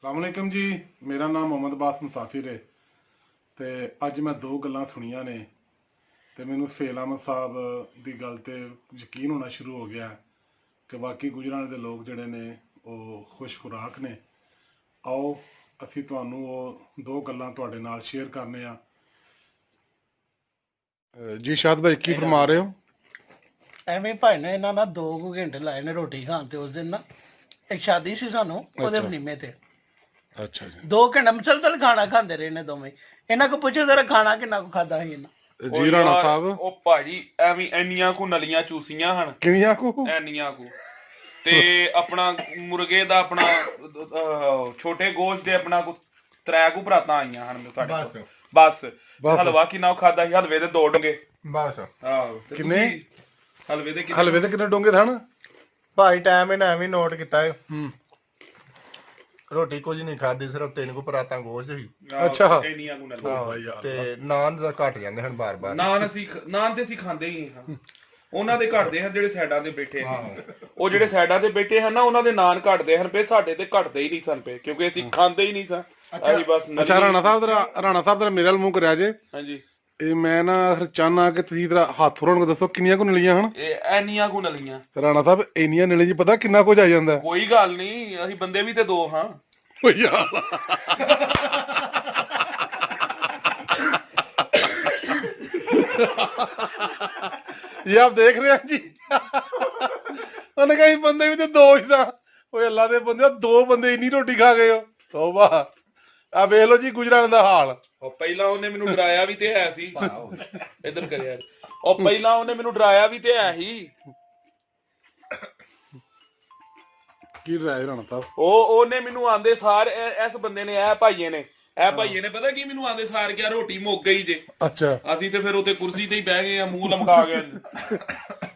ਸਲਾਮੁਅਲੈਕਮ ਜੀ। ਮੇਰਾ ਨਾਮ ਮੁਹੰਮਦ ਬਾਸ ਮੁਸਾਫਿਰ ਹੈ ਤੇ ਅੱਜ ਮੈਂ ਦੋ ਗੱਲਾਂ ਸੁਣੀਆਂ ਨੇ ਤੇ ਮੈਨੂੰ ਸੇਲ ਅਹਿਮਦ ਸਾਹਿਬ ਦੀ ਗੱਲ ਤੇ ਯਕੀਨ ਹੋਣਾ ਸ਼ੁਰੂ ਹੋ ਗਿਆ ਕਿ ਵਾਕਈ ਗੁਜਰਾਂਵਾਲੇ ਦੇ ਲੋਕ ਜਿਹੜੇ ਨੇ ਉਹ ਖੁਸ਼ ਖੁਰਾਕ ਨੇ। ਆਓ ਅਸੀਂ ਤੁਹਾਨੂੰ ਉਹ ਦੋ ਗੱਲਾਂ ਤੁਹਾਡੇ ਨਾਲ ਸ਼ੇਅਰ ਕਰਨੇ ਆ। ਜੀ ਸ਼ਾਦ ਭਾਈ ਕੀ ਫਰਮਾ ਰਹੇ ਹੋ? ਐਵੇਂ ਭਾਈ ਨੇ ਇਹਨਾਂ ਨਾਲ 2 ਘੰਟੇ ਲਾਏ ਨੇ ਰੋਟੀ ਖਾਣ ਤੇ। ਉਸ ਦਿਨ ਨਾ ਇੱਕ ਸ਼ਾਦੀ ਸੀ ਸਾਨੂੰ, ਉਹਦੇ ਵਲੀਮੇ ਤੇ ਅੱਛਾ ਜੀ। 2 ਘੰਟੇ ਮੁਸਲਸਲ ਖਾਣਾ ਖਾਂਦੇ ਰਹੇ ਨੇ ਦੋਵੇਂ। ਇਹਨਾਂ ਕੋ ਪੁੱਛੋ ਜ਼ਰਾ ਖਾਣਾ ਕਿੰਨਾ ਕੁ ਖਾਦਾ ਸੀ ਇਹਨਾਂ। ਜੀ ਰਾਣਾ ਸਾਹਿਬ ਉਹ ਭਾਜੀ ਐਵੇਂ ਇੰਨੀਆਂ ਕੁ ਨਲੀਆਂ ਚੂਸੀਆਂ ਹਨ, ਕਿੰਨੀਆਂ ਕੁ? ਇੰਨੀਆਂ ਕੁ। ਤੇ ਆਪਣਾ ਮੁਰਗੇ ਦਾ ਆਪਣਾ ਛੋਟੇ ਗੋਸ਼ਤ ਦੇ ਆਪਣਾ 3 ਕੁ ਭਰਾਤਾਂ ਆਈਆਂ ਹਨ ਤੁਹਾਡੇ ਕੋਲ। ਬਸ ਹਲਵਾ ਕਿੰਨਾ ਖਾਦਾ ਸੀ? ਹਲਵੇ ਦੇ 2 ਡੋਂਗੇ ਬਸ। ਆਹੋ ਕਿੰਨੇ ਹਲਵੇ ਦੇ? ਹਲਵੇ ਦੇ ਕਿੰਨੇ ਡੋਂਗੇ ਹਨ ਭਾਈ? ਟਾਈਮ ਇਹਨਾਂ ਐਵੇਂ ਨੋਟ ਕੀਤਾ ਹੈ। ਹੂੰ। ਰੋਟੀ ਕੁਝ ਨਹੀਂ ਖਾਦੀ, ਸਿਰਫ 3 ਕੁ ਪਰਾਤਾਂ ਗੋਸ਼ਤ ਸੀ। ਅੱਛਾ। ਇੰਨੀਆਂ ਕੁ ਨਲੀਆਂ। ਤੇ ਨਾਨ ਦਾ ਘਟ ਜਾਂਦੇ ਹਨ ਬਾਰ-ਬਾਰ। ਨਾਨ ਤੇ ਅਸੀਂ ਖਾਂਦੇ ਹੀ ਹਾਂ। ਉਹਨਾਂ ਦੇ ਘਟਦੇ ਹਨ ਜਿਹੜੇ ਸਾਈਡਾਂ ਤੇ ਬੈਠੇ ਹਨ। ਉਹ ਜਿਹੜੇ ਸਾਈਡਾਂ ਤੇ ਬੈਠੇ ਹਨ ਨਾ, ਉਹਨਾਂ ਦੇ ਨਾਨ ਘਟਦੇ ਹਨ ਪਏ, ਸਾਡੇ ਤੇ ਘਟਦੇ ਹੀ ਨਹੀਂ ਸਨ ਪਏ ਕਿਉਂਕਿ ਅਸੀਂ ਖਾਂਦੇ ਹੀ ਨਹੀਂ ਸਾਂ। ਅਸੀਂ ਬਸ ਅੱਛਾ ਰਾਣਾ ਸਾਹਿਬ ਦਾ ਮੇਰੇ ਵੱਲ ਮੂੰਹ ਕਰਿਆ ਜੇ। ਹਾਂਜੀ। ਇਹ ਮੈਂ ਨਾ ਫਿਰ ਚਾਹਨਾ ਕਿ ਤੁਸੀਂ ਇਹਦਾ ਹੱਥ ਰੋਣ ਕੇ ਦੱਸੋ ਕਿੰਨੀਆਂ ਕੁ ਨਲੀਆਂ ਹਨ? ਇਹ ਇੰਨੀਆਂ ਕੁ ਨਲੀਆਂ। ਰਾਣਾ ਸਾਹਿਬ ਇੰਨੀਆਂ ਨਲੀਆਂ ਜੀ ਪਤਾ ਕਿੰਨਾ ਕੁਝ ਆ ਜਾਂਦਾ? ਕੋਈ ਗੱਲ ਨਹੀਂ, ਅਸੀਂ ਬੰਦੇ ਵੀ ਤੇ 2 ਹਾਂ। ਓ ਯਾਰ ये आप देख रहे हैं जी ਉਹਨੇ ਕਹੀ ਬੰਦੇ ਵੀ ਤੇ 2 ਹੀ ਤਾਂ। ਓਏ ਅੱਲਾ ਦੇ ਬੰਦੇ 2 ਬੰਦੇ ਇੰਨੀ ਰੋਟੀ ਖਾ ਗਏ ਹੋ। ਤੋਬਾ। ਆ ਵੇਖ ਲਓ ਜੀ ਗੁਜਰਾਂਵਾਲੇ ਦਾ ਹਾਲ। ਉਹ ਪਹਿਲਾਂ ਉਹਨੇ ਮੈਨੂੰ ਡਰਾਇਆ ਵੀ ਤੇ ਹੈ ਸੀ। ਇੱਧਰ ਕਰਿਆ। ਉਹ ਪਹਿਲਾਂ ਉਹਨੇ ਮੈਨੂੰ ਡਰਾਇਆ ਵੀ ਤੇ ਹੈ ਸੀ। ਕੀ ਰਾਏ ਰਾਣਾ ਸਾਹਿਬ? ਉਹਨੇ ਮੈਨੂੰ ਆਂਦੇ ਸਾਰ ਇਸ ਬੰਦੇ ਨੇ ਇਹ ਭਾਈਏ ਨੇ ਪਤਾ ਕੀ ਮੈਨੂੰ ਆਂਦੇ ਸਾਰ ਕਿਹਾ ਰੋਟੀ ਮੁੱਕ ਗਈ ਜੇ। ਅੱਛਾ। ਅਸੀਂ ਤੇ ਫਿਰ ਉੱਥੇ ਕੁਰਸੀ ਤੇ ਹੀ ਬਹਿ ਗਏ ਆ, ਮੂੰਹ ਲਮਕਾ ਗਏ।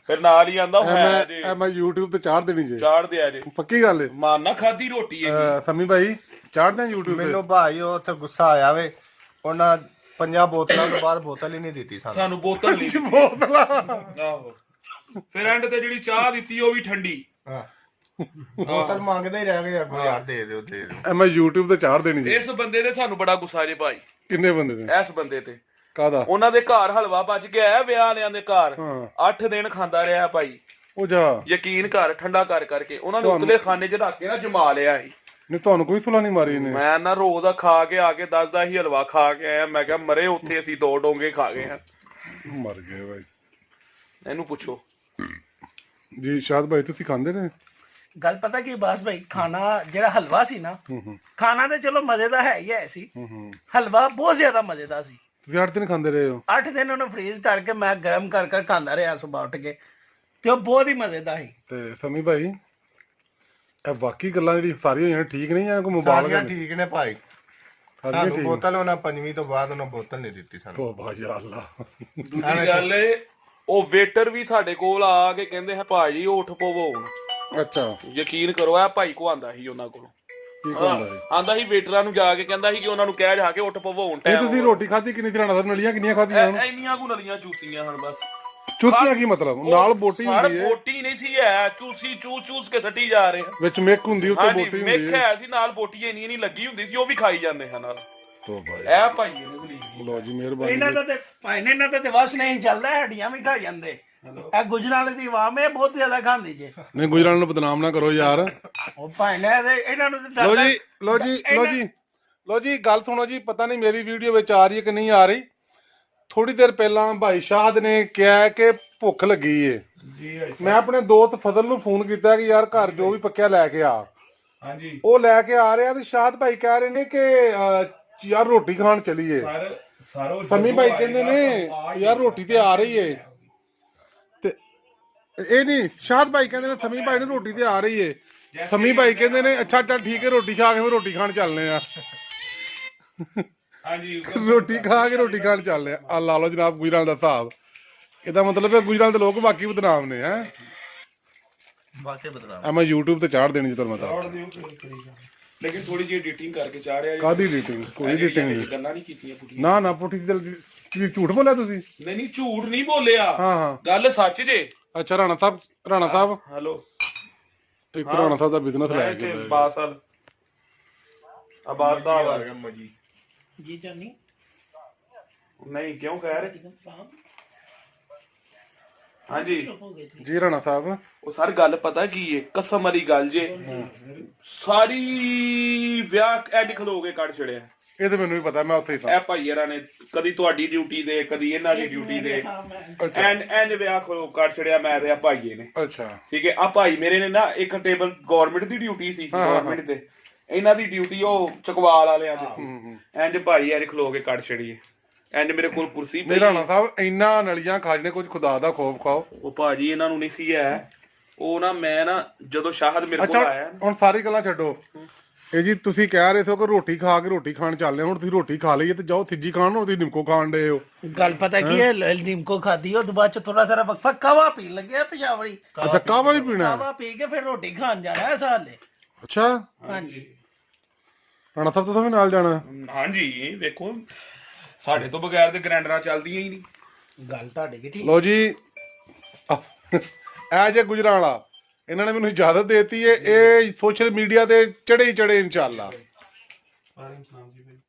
ਫਿਰ ਨਾਲ ਹੀ ਆਂਦਾ ਹੈ ਜੇ ਮੈਂ YouTube ਤੇ ਚਾੜ ਦੇਣੀ ਜੇ। ਚਾੜ ਦਿਆ ਜੇ। ਪੱਕੀ ਗੱਲ ਹੈ। ਮਾਨਾ ਖਾਦੀ ਰੋਟੀ ਹੈ। ਸਮੀ ਭਾਈ ਚਾੜ ਦੇ YouTube ਤੇ। ਮੈਨੂੰ ਭਾਈ ਉਹ ਉੱਥੇ ਗੁੱਸਾ ਆਇਆ ਵੇ। ਉਹਨਾਂ 5 ਬੋਤਲਾਂ ਤੋਂ ਬਾਅਦ ਬੋਤਲ ਹੀ ਨਹੀਂ ਦਿੱਤੀ ਸਾਨੂੰ ਬੋਤਲ ਨਹੀਂ। ਬੋਤਲਾਂ। ਆਹੋ। ਫਿਰ ਐਂਡ ਤੇ ਜਿਹੜੀ ਚਾਹ ਦਿੱਤੀ ਉਹ ਵੀ ਠੰਡੀ। ਹਾਂ। ਬੋਤਲ ਮੰਗਦੇ ਹੀ ਰਹਿ ਗਏ ਅੱਗੋਂ, ਯਾਰ ਦੇ ਦਿਓ ਦੇ ਦਿਓ। ਮੈਂ YouTube ਤੇ ਚਾੜ ਦੇਣੀ ਜੇ। ਇਸ ਬੰਦੇ ਦੇ ਸਾਨੂੰ ਬੜਾ ਗੁੱਸਾ ਜੇ ਭਾਈ। ਕਿੰਨੇ ਬੰਦੇ ਨੇ? ਇਸ ਬੰਦੇ ਤੇ। ਕਾਹਦਾ? ਉਹਨਾਂ ਦੇ ਘਰ ਹਲਵਾ ਬਚ ਗਿਆ ਹੈ, ਵਿਆਹ ਵਾਲਿਆਂ ਦੇ ਘਰ। ਹਾਂ। 8 ਦਿਨ ਖਾਂਦਾ ਰਿਹਾ ਭਾਈ। ਉਹ ਜਾ ਯਕੀਨ ਕਰ, ਠੰਡਾ ਕਰ ਕਰਕੇ ਉਹਨਾਂ ਨੇ ਉਤਲੇ ਖਾਨੇ 'ਚ ਰੱਖ ਕੇ ਨਾ ਜਮਾ ਲਿਆ ਸੀ। ਨਹੀਂ ਤੁਹਾਨੂੰ ਕੋਈ ਸੁਲਾ ਨਹੀਂ ਮਾਰੀ ਇਹਨੇ? ਮੈਂ ਨਾ ਰੋਜ਼ ਦਾ ਖਾ ਕੇ ਆ ਕੇ ਦੱਸਦਾ ਸੀ ਹਲਵਾ ਖਾ ਕੇ ਆਇਆ। ਮੈਂ ਕਿਹਾ ਮਰੇ ਉੱਥੇ ਅਸੀਂ 2 ਡੋਂਗੇ ਖਾ ਗਏ ਹਾਂ। ਮਰ ਗਏ ਭਾਈ। ਇਹਨੂੰ ਪੁੱਛੋ ਜੀ ਸ਼ਾਦ ਭਾਈ ਤੁਸੀਂ ਖਾਂਦੇ ਨੇ? ਗੱਲ ਪਤਾ ਕੀ ਬਾਸ ਭਾਈ, ਖਾਣਾ ਜਿਹੜਾ ਹਲਵਾ ਸੀ ਨਾ, ਖਾਣਾ ਤੇ ਚਲੋ ਮਜ਼ੇ ਦਾ ਹੈ ਹੀ ਹੈ ਸੀ। ਹਲਵਾ ਬਹੁਤ ਜ਼ਿਆਦਾ ਮਜ਼ੇਦਾਰ ਸੀ। ਤੁਸੀਂ 8 ਦਿਨ ਖਾਂਦੇ ਰਹੇ ਹੋ? 8 ਦਿਨ ਉਹਨੂੰ ਫ੍ਰੀਜ਼ ਕਰਕੇ ਮੈਂ ਗਰਮ ਕਰ ਖਾਂਦਾ ਰਿਹਾ ਸੁਬਾਹ ਉੱਠ ਕੇ, ਤੇ ਉਹ ਬਹੁਤ ਹੀ ਮਜ਼ੇਦਾਰ ਸੀ। ਤੇ ਸਮੀ ਭਾਈ ਇਹ ਬਾਕੀ ਗੱਲਾਂ ਜਿਹੜੀ ਸਾਰੀਆਂ ਹੋਈਆਂ ਠੀਕ ਨਹੀਂ ਜਾਂ ਕੋਈ ਮੁਬਾਲਗਾ? ਸਾਰੀਆਂ ਠੀਕ ਨੇ ਭਾਈ। ਸਾਨੂੰ ਬੋਤਲ ਉਹਨਾਂ 5ਵੀਂ ਤੋਂ ਬਾਅਦ ਉਹਨਾਂ ਬੋਤਲ ਨਹੀਂ ਦਿੱਤੀ ਸਾਨੂੰ। ਤੋਬਾ ਯਾ ਅੱਲਾ। ਦੂਜੀ ਗੱਲ ਏ, ਉਹ ਵੇਟਰ ਵੀ ਸਾਡੇ ਕੋਲ ਆ ਕੇ ਕਹਿੰਦੇ ਹੈ ਭਾਜੀ ਉੱਠ ਪਵੋ ਹੁਣ। ਅੱਛਾ। ਯਕੀਨ ਕਰੋ ਇਹ ਭਾਈ ਕੋ ਆਂਦਾ ਸੀ ਉਹਨਾਂ ਕੋਲੋਂ। ਕੀ ਕਹਿੰਦਾ ਹੈ? ਆਂਦਾ ਸੀ ਵੇਟਰਾਂ ਨੂੰ ਜਾ ਕੇ ਕਹਿੰਦਾ ਸੀ ਕਿ ਉਹਨਾਂ ਨੂੰ ਕਹਿ ਜਾ ਕੇ ਉੱਠ ਪਵੋ ਹੁਣ। ਇਹ ਤੁਸੀਂ ਰੋਟੀ ਖਾਧੀ ਕਿੰਨੀ ਦਿਨਾਂ ਦਾ? ਨਲੀਆਂ ਕਿੰਨੀਆਂ ਖਾਧੀਆਂ ਹੁਣ? ਇੰਨੀਆਂ ਕੁ ਨਲੀਆਂ ਚੂਸੀਆਂ ਹਨ ਬਸ। ਚੂਸੀਆਂ ਕੀ ਮਤਲਬ? ਨਾਲ ਬੋਟੀ ਹੁੰਦੀ ਹੈ? ਬੋਟੀ ਨਹੀਂ ਸੀ ਹੈ, ਚੂਸੀ ਚੂਸ ਕੇ ਸੱਟੀ ਜਾ ਰਹੇ ਹਨ। ਵਿੱਚ ਮਿੱਕ ਹੁੰਦੀ ਉੱਤੇ ਬੋਟੀ ਹੁੰਦੀ ਹੈ। ਮਿੱਕ ਹੈ ਸੀ ਨਾਲ, ਬੋਟੀ ਇੰਨੀ ਨਹੀਂ ਲੱਗੀ ਹੁੰਦੀ ਸੀ, ਉਹ ਵੀ ਖਾਈ ਜਾਂਦੇ ਹਨ ਨਾਲ। ਤੋਬਾ। ਇਹ ਭਾਈ ਨੇ ਜ਼ਲੀਲ। ਲੋ ਜੀ ਮਿਹਰਬਾਨੀ। ਇਹਨਾਂ ਦਾ ਤੇ ਭਾਈ ਨੇ ਇਹਨਾਂ ਦਾ ਤੇ ਵਸ ਨਹੀਂ ਚੱਲਦਾ, ਹੱਡੀਆਂ ਵੀ ਖਾ ਜਾਂਦੇ। ਇਹ ਗੁਜਰਾਂਵਾਲੇ ਦੀ ਆਵਾਮ ਇਹ ਬਹੁਤ ਜ਼ਿਆਦਾ ਖਾਂਦੀ ਜੇ। ਨਹੀਂ ਗੁਜਰਾਂਵਾਲੇ ਨੂੰ ਬਦਨਾਮ ਨਾ ਕਰੋ ਯਾਰ। ਉਹ ਭਾਈ ਨੇ ਇਹਨਾਂ ਨੂੰ ਤੇ ਲੋ ਜੀ ਗੱਲ ਸੁਣੋ ਜੀ। ਪਤਾ ਨਹੀਂ ਮੇਰੀ ਵੀਡੀਓ ਵਿੱਚ ਆ ਰਹੀ ਹੈ ਕਿ ਨਹੀਂ ਆ ਰਹੀ। ਥੋੜੀ ਦੇਰ ਪਹਿਲਾਂ ਭਾਈ ਸ਼ਾਹਦ ਨੇ ਕਿਹਾ ਕਿ ਭੁੱਖ ਲੱਗੀ ਏ। ਮੈਂ ਆਪਣੇ ਦੋਸਤ ਫਜ਼ਲ ਨੂੰ ਫੋਨ ਕੀਤਾ ਕਿ ਯਾਰ ਘਰ ਜੋ ਵੀ ਪੱਕਿਆ ਲੈ ਕੇ ਆ। ਹਾਂਜੀ। ਉਹ ਲੈ ਕੇ ਆ ਰਿਹਾ ਤੇ ਸ਼ਾਹਦ ਭਾਈ ਕਹਿ ਰਹੇ ਨੇ ਕਿ ਯਾਰ ਰੋਟੀ ਖਾਣ ਚਲੀਏ। ਸਮੀ ਭਾਈ ਕਹਿੰਦੇ ਨੇ ਯਾਰ ਰੋਟੀ ਤੇ ਆ ਰਹੀ ਏ। ਤੇ ਇਹ ਨਹੀਂ, ਸ਼ਾਹਦ ਭਾਈ ਕਹਿੰਦੇ ਨੇ ਸਮੀ ਭਾਈ ਨੂੰ ਰੋਟੀ ਤੇ ਆ ਰਹੀ ਏ। ਸਮੀ ਭਾਈ ਕਹਿੰਦੇ ਨੇ ਅੱਛਾ ਚੱਲ ਠੀਕ ਹੈ ਰੋਟੀ ਖਾ ਕੇ ਫਿਰ ਰੋਟੀ ਖਾਣ ਚੱਲਨੇ ਆ। ਹਾਂਜੀ। ਰੋਟੀ ਖਾ ਕੇ ਰੋਟੀ ਖਾਣ ਚੱਲਨੇ ਆ। ਆ ਲਾ ਲਓ ਜਨਾਬ ਗੁਜਰਾਂਵਾਲੇ ਦਾ ਹਿਸਾਬ। ਇਹਦਾ ਮਤਲਬ ਹੈ ਗੁਜਰਾਂਵਾਲੇ ਦੇ ਲੋਕ ਬਾਕੀ ਬਦਨਾਮ ਨੇ। ਹੈ ਬਾਕੀ ਬਦਨਾਮ। ਆ ਮੈਂ YouTube ਤੇ ਚਾੜ ਦੇਣੀ ਤੁਹਾਨੂੰ ਮੈਂ ਤਾਂ। ਲੇਕਿਨ ਥੋੜੀ ਜਿਹੀ ਐਡੀਟਿੰਗ ਕਰਕੇ ਚਾੜਿਆ। ਕਾਦੀ ਐਡੀਟਿੰਗ? ਕੋਈ ਐਡੀਟਿੰਗ ਨਹੀਂ। ਗੱਲਾਂ ਨਹੀਂ ਕੀਤੀਆਂ ਪੁੱਠੀਆਂ। ਨਾ ਪੁੱਠੀ ਤੇ ਝੂਠ ਬੋਲਿਆ ਤੁਸੀਂ? ਨਹੀਂ ਝੂਠ ਨਹੀਂ ਬੋਲਿਆ। ਹਾਂ ਗੱਲ ਸੱਚ ਜੇ। ਅੱਛਾ ਰਾਣਾ ਸਾਹਿਬ ਹੈਲੋ। ਇੱਕ ਰਾਣਾ ਸਾਹਿਬ ਦਾ ਬਿਜ਼ਨਸ ਲੈ ਕੇ ਬਾਸਲ ਅਬਾਸ ਸਾਹਿਬ ਆ ਗਿਆ ਮਜੀ ਜੀ ਜਾਨੀ ਨਹੀਂ ਕਿਉਂ ਕਹਿ ਰਹੇ ਹਾਂਜੀ ਜੀ ਰਾਣਾ ਸਾਹਿਬ ਉਹ ਸਰ ਗੱਲ ਪਤਾ ਕੀ ਏ ਕਸਮ ਵਾਲੀ ਗੱਲ ਜੇ ਸਾਰੀ ਵਿਆਹ ਐਡ ਖਲੋ ਕੇ ਕੱਢ ਛੜਿਆ ਇਹ ਤੇ ਮੈਨੂੰ ਵੀ ਪਤਾ ਮੈਂ ਉੱਥੇ ਹੀ ਇਹ ਸਾਂ ਭਾਈ ਯਾਰਾਂ ਨੇ ਕਦੀ ਤੁਹਾਡੀ ਡਿਊਟੀ ਦੇ ਕਦੀ ਇਹਨਾਂ ਦੀ ਡਿਊਟੀ ਦੇ ਐਂਡ ਵਿਆਹ ਖਲੋ ਕੱਢ ਛੜਿਆ ਮੈਂ ਤੇ ਆ ਭਾਈਏ ਨੇ ਅੱਛਾ ਠੀਕ ਹੈ ਆ ਭਾਈ ਮੇਰੇ ਨੇ ਨਾ ਇੱਕ ਟੇਬਲ ਗਵਰਨਮੈਂਟ ਦੀ ਡਿਊਟੀ ਸੀ ਗਵਰਨਮੈਂਟ ਤੇ ਇਹਨਾਂ ਦੀ ਡਿਊਟੀ ਉਹ ਚਕਵਾਲ ਵਾਲਿਆਂ ਦੀ ਸੀ ਐਂਡ ਭਾਈ ਐ ਖਲੋ ਕੇ ਕੱਢ ਛੜੀਏ ਐਂਡ ਮੇਰੇ ਕੋਲ ਕੁਰਸੀ ਪਈ ਰਾਣਾ ਸਾਹਿਬ ਇੰਨਾ ਨਲੀਆਂ ਖਾਜਨੇ ਕੁਝ ਖੁਦਾ ਦਾ ਖੌਫ ਖਾਓ ਉਹ ਭਾਜੀ ਇਹਨਾਂ ਨੂੰ ਨਹੀਂ ਸੀ ਹੈ ਉਹ ਨਾ ਮੈਂ ਨਾ ਜਦੋਂ ਸ਼ਾਹਦ ਮੇਰੇ ਕੋਲ ਆਇਆ ਹੁਣ ਸਾਰੀ ਗੱਲਾਂ ਛੱਡੋ ਇਹ ਜੀ ਤੁਸੀਂ ਕਹਿ ਰਹੇ ਸੋ ਕਿ ਰੋਟੀ ਖਾ ਕੇ ਰੋਟੀ ਖਾਣ ਚੱਲੇ ਹੁਣ ਤੁਸੀਂ ਰੋਟੀ ਖਾ ਲਈਏ ਤੇ ਜਾਓ ਤੀਜੀ ਖਾਣ ਨੂੰ ਤੁਸੀਂ ਨਿੰਮਕੋ ਖਾਣ ਦੇ ਹੋ ਗੱਲ ਪਤਾ ਕੀ ਹੈ ਨਿੰਮਕੋ ਖਾਦੀ ਉਹ ਤੋਂ ਬਾਅਦ ਚ ਥੋੜਾ ਸਾਰਾ ਵਕਫਾ ਕਾਵਾ ਪੀਣ ਲੱਗਿਆ ਪਿਸ਼ਾਵਰੀ ਅੱਛਾ ਕਾਵਾ ਵੀ ਪੀਣਾ ਕਾਵਾ ਪੀ ਕੇ ਫਿਰ ਰੋਟੀ ਖਾਣ ਜਾਣਾ ਹੈ ਸਾਲੇ ਅੱਛਾ ਹਾਂਜੀ ਰਾਣਾ ਸਾਹਿਬ ਤੁਸੀਂ ਵੀ ਨਾਲ ਜਾਣਾ ਹਾਂਜੀ ਵੇਖੋ ਸਾਡੇ ਤੋਂ ਬਗੈਰ ਤੇ ਗ੍ਰੈਂਡਰਾਂ ਚੱਲਦੀਆਂ ਹੀ ਨਹੀਂ ਗੱਲ ਤੁਹਾਡੀ ਵੀ ਠੀਕ ਲੋ ਜੀ ਇਹ ਜੇ ਗੁਜਰਾਲਾ ਇਹਨਾਂ ਨੇ ਮੈਨੂੰ ਇਜਾਜ਼ਤ ਦੇਤੀ ਹੈ ਇਹ ਸੋਸ਼ਲ ਮੀਡੀਆ ਤੇ ਚੜੇ ਇਨਸ਼ਾਅੱਲਾ। ਵਾਲੇਕੁਮ ਸਲਾਮ ਜੀ।